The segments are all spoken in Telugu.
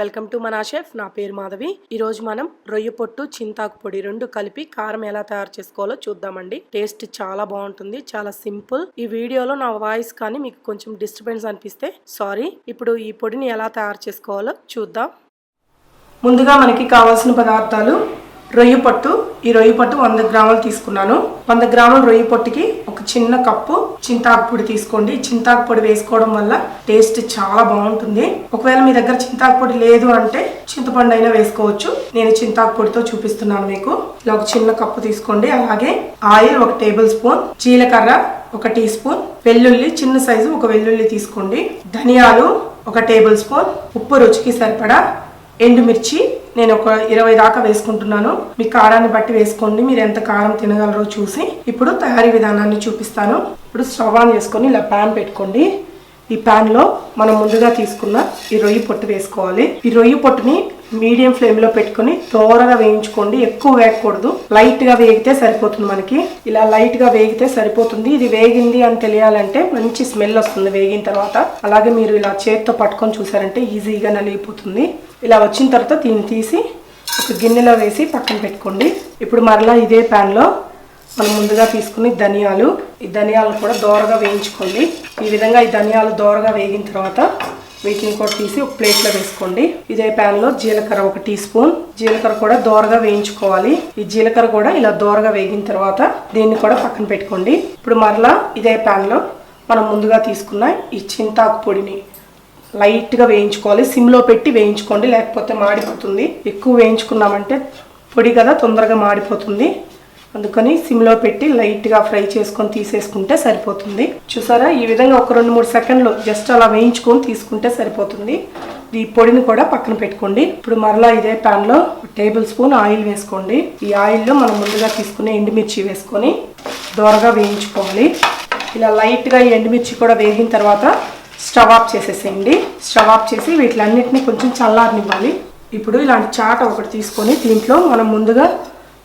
వెల్కమ్ టు మనా షెఫ్. నా పేరు మాధవి. ఈరోజు మనం రొయ్య పొట్టు చింతాకు పొడి రెండు కలిపి కారం ఎలా తయారు చేసుకోవాలో చూద్దామండి. టేస్ట్ చాలా బాగుంటుంది, చాలా సింపుల్. ఈ వీడియోలో నా వాయిస్ కానీ మీకు కొంచెం డిస్టర్బెన్స్ అనిపిస్తే సారీ. ఇప్పుడు ఈ పొడిని ఎలా తయారు చేసుకోవాలో చూద్దాం. ముందుగా మనకి కావాల్సిన పదార్థాలు రొయ్య పొట్టు. ఈ రొయ్య పొట్టు 100 గ్రాములు తీసుకున్నాను. 100 గ్రాముల రొయ్య పొట్టుకి ఒక చిన్న కప్పు చింతాకు పొడి తీసుకోండి. చింతాకు పొడి వేసుకోవడం వల్ల టేస్ట్ చాలా బాగుంటుంది. ఒకవేళ మీ దగ్గర చింతాకు పొడి లేదు అంటే చింతపండు అయినా వేసుకోవచ్చు. నేను చింతాకు పొడితో చూపిస్తున్నాను మీకు. ఇలా ఒక చిన్న కప్పు తీసుకోండి. అలాగే ఆయిల్ 1 టేబుల్ స్పూన్, జీలకర్ర 1 టీ స్పూన్, వెల్లుల్లి చిన్న సైజు 1 వెల్లుల్లి తీసుకోండి, ధనియాలు 1 టేబుల్ స్పూన్, ఉప్పు రుచికి సరిపడా, ఎండుమిర్చి నేను ఒక 20 దాకా వేసుకుంటున్నాను. మీ కారాన్ని బట్టి వేసుకోండి, మీరు ఎంత కారం తినగలరో చూసి. ఇప్పుడు తయారీ విధానాన్ని చూపిస్తాను. ఇప్పుడు స్టవ్ ఆన్ చేసుకొని ఇలా ప్యాన్ పెట్టుకోండి. ఈ ప్యాన్ లో మనం ముందుగా తీసుకున్న ఈ రొయ్య పొట్టు వేసుకోవాలి. ఈ రొయ్య పొట్టుని మీడియం ఫ్లేమ్ లో పెట్టుకుని దోరగా వేయించుకోండి. ఎక్కువ వేగకూడదు, లైట్ గా వేగితే సరిపోతుంది. మనకి ఇలా లైట్ గా వేగితే సరిపోతుంది. ఇది వేగింది అని తెలియాలంటే మంచి స్మెల్ వస్తుంది వేగిన తర్వాత. అలాగే మీరు ఇలా చేతితో పట్టుకొని చూసారంటే ఈజీగా నలిగిపోతుంది. ఇలా వచ్చిన తర్వాత దీన్ని తీసి ఒక గిన్నెలో వేసి పక్కన పెట్టుకోండి. ఇప్పుడు మరలా ఇదే ప్యాన్ లో మనం ముందుగా తీసుకుని ధనియాలు, ఈ ధనియాలను కూడా దోరగా వేయించుకోండి. ఈ విధంగా ఈ ధనియాలు దోరగా వేగిన తర్వాత వీటిని కూడా తీసి ఒక ప్లేట్లో వేసుకోండి. ఇదే ప్యాన్ లో జీలకర్ర 1 టీ స్పూన్, జీలకర్ర కూడా దోరగా వేయించుకోవాలి. ఈ జీలకర్ర కూడా ఇలా దోరగా వేగిన తర్వాత దీన్ని కూడా పక్కన పెట్టుకోండి. ఇప్పుడు మరలా ఇదే ప్యాన్ లో మనం ముందుగా తీసుకున్న ఈ చింతాకు పొడిని లైట్ గా వేయించుకోవాలి. సిమ్ లో పెట్టి వేయించుకోండి, లేకపోతే మాడిపోతుంది. ఎక్కువ వేయించుకున్నామంటే పొడి కదా తొందరగా మాడిపోతుంది. అందుకని సిమ్ లో పెట్టి లైట్ గా ఫ్రై చేసుకొని తీసేసుకుంటే సరిపోతుంది. చూసారా, ఈ విధంగా ఒక 2-3 సెకండ్లు జస్ట్ అలా వేయించుకొని తీసుకుంటే సరిపోతుంది. ఈ పొడిని కూడా పక్కన పెట్టుకోండి. ఇప్పుడు మరలా ఇదే ప్యాన్ లో 1 టేబుల్ స్పూన్ ఆయిల్ వేసుకోండి. ఈ ఆయిల్ లో మనం ముందుగా తీసుకునే ఎండుమిర్చి వేసుకొని దోరగా వేయించుకోవాలి. ఇలా లైట్ గా ఈ ఎండుమిర్చి కూడా వేగిన తర్వాత స్టవ్ ఆఫ్ చేసేసేయండి. స్టవ్ ఆఫ్ చేసి వీటిలన్నిటిని కొంచెం చల్లారనివ్వాలి. ఇప్పుడు ఇలాంటి చాట ఒకటి తీసుకొని దీంట్లో మనం ముందుగా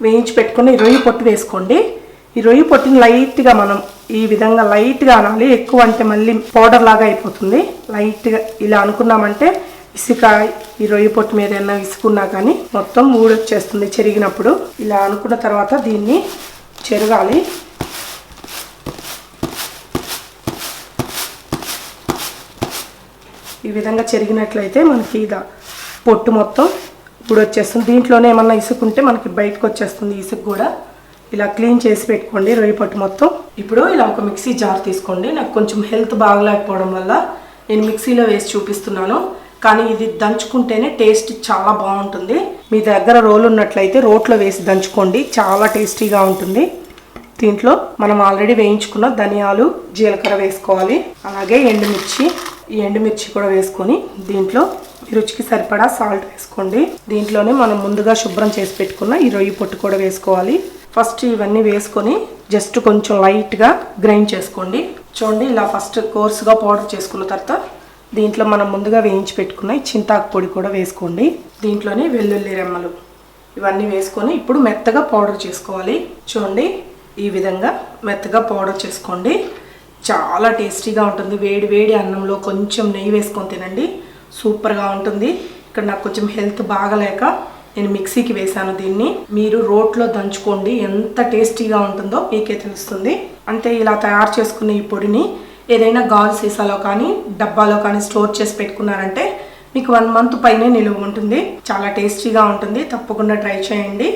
వేయించి పెట్టుకుని రొయ్య పొట్టు వేసుకోండి. ఈ రొయ్య పొట్టుని లైట్గా మనం ఈ విధంగా లైట్గా అనాలి. ఎక్కువ అంటే మళ్ళీ పౌడర్ లాగా అయిపోతుంది. లైట్గా ఇలా అనుకున్నామంటే ఇసుక ఈ రొయ్య పొట్టు మీద ఏమైనా ఇసుకున్నా కానీ మొత్తం ఊడొచ్చేస్తుంది చెరిగినప్పుడు. ఇలా అనుకున్న తర్వాత దీన్ని చెరగాలి. ఈ విధంగా చెరిగినట్లయితే మనకి ఇది పొట్టు మొత్తం ఊడొచ్చేస్తుంది. దీంట్లోనే ఏమన్నా ఇసుకుంటే మనకి బయటకు వచ్చేస్తుంది ఇసుక కూడా. ఇలా క్లీన్ చేసి పెట్టుకోండి రొయ్య పొట్టు మొత్తం. ఇప్పుడు ఇలా ఒక మిక్సీ జార్ తీసుకోండి. నాకు కొంచెం హెల్త్ బాగలేకపోవడం వల్ల నేను మిక్సీలో వేసి చూపిస్తున్నాను, కానీ ఇది దంచుకుంటేనే టేస్ట్ చాలా బాగుంటుంది. మీ దగ్గర రోలు ఉన్నట్లయితే రోట్లో వేసి దంచుకోండి, చాలా టేస్టీగా ఉంటుంది. దీంట్లో మనం ఆల్రెడీ వేయించుకున్న ధనియాలు, జీలకర్ర వేసుకోవాలి. అలాగే ఎండుమిర్చి, ఈ ఎండుమిర్చి కూడా వేసుకొని దీంట్లో రుచికి సరిపడా సాల్ట్ వేసుకోండి. దీంట్లోనే మనం ముందుగా శుభ్రం చేసి పెట్టుకున్న ఈ రొయ్య పొట్టు కూడా వేసుకోవాలి. ఫస్ట్ ఇవన్నీ వేసుకొని జస్ట్ కొంచెం లైట్గా గ్రైండ్ చేసుకోండి. చూడండి, ఇలా ఫస్ట్ కోర్సుగా పౌడర్ చేసుకున్న తర్వాత దీంట్లో మనం ముందుగా వేయించి పెట్టుకున్న ఈ చింతాకు పొడి కూడా వేసుకోండి. దీంట్లోనే వెల్లుల్లి రెమ్మలు ఇవన్నీ వేసుకొని ఇప్పుడు మెత్తగా పౌడర్ చేసుకోవాలి. చూడండి, ఈ విధంగా మెత్తగా పౌడర్ చేసుకోండి. చాలా టేస్టీగా ఉంటుంది. వేడి వేడి అన్నంలో కొంచెం నెయ్యి వేసుకొని తినండి, సూపర్గా ఉంటుంది. ఇక్కడ నాకు కొంచెం హెల్త్ బాగలేక నేను మిక్సీకి వేసాను దీన్ని. మీరు రోట్లో దంచుకోండి, ఎంత టేస్టీగా ఉంటుందో మీకే తెలుస్తుంది. అంటే ఇలా తయారు చేసుకున్న ఈ పొడిని ఏదైనా గాజు సీసాలో కానీ డబ్బాలో కానీ స్టోర్ చేసి పెట్టుకున్నారంటే మీకు 1 మంత్ పైనే నిలువ ఉంటుంది. చాలా టేస్టీగా ఉంటుంది. తప్పకుండా ట్రై చేయండి.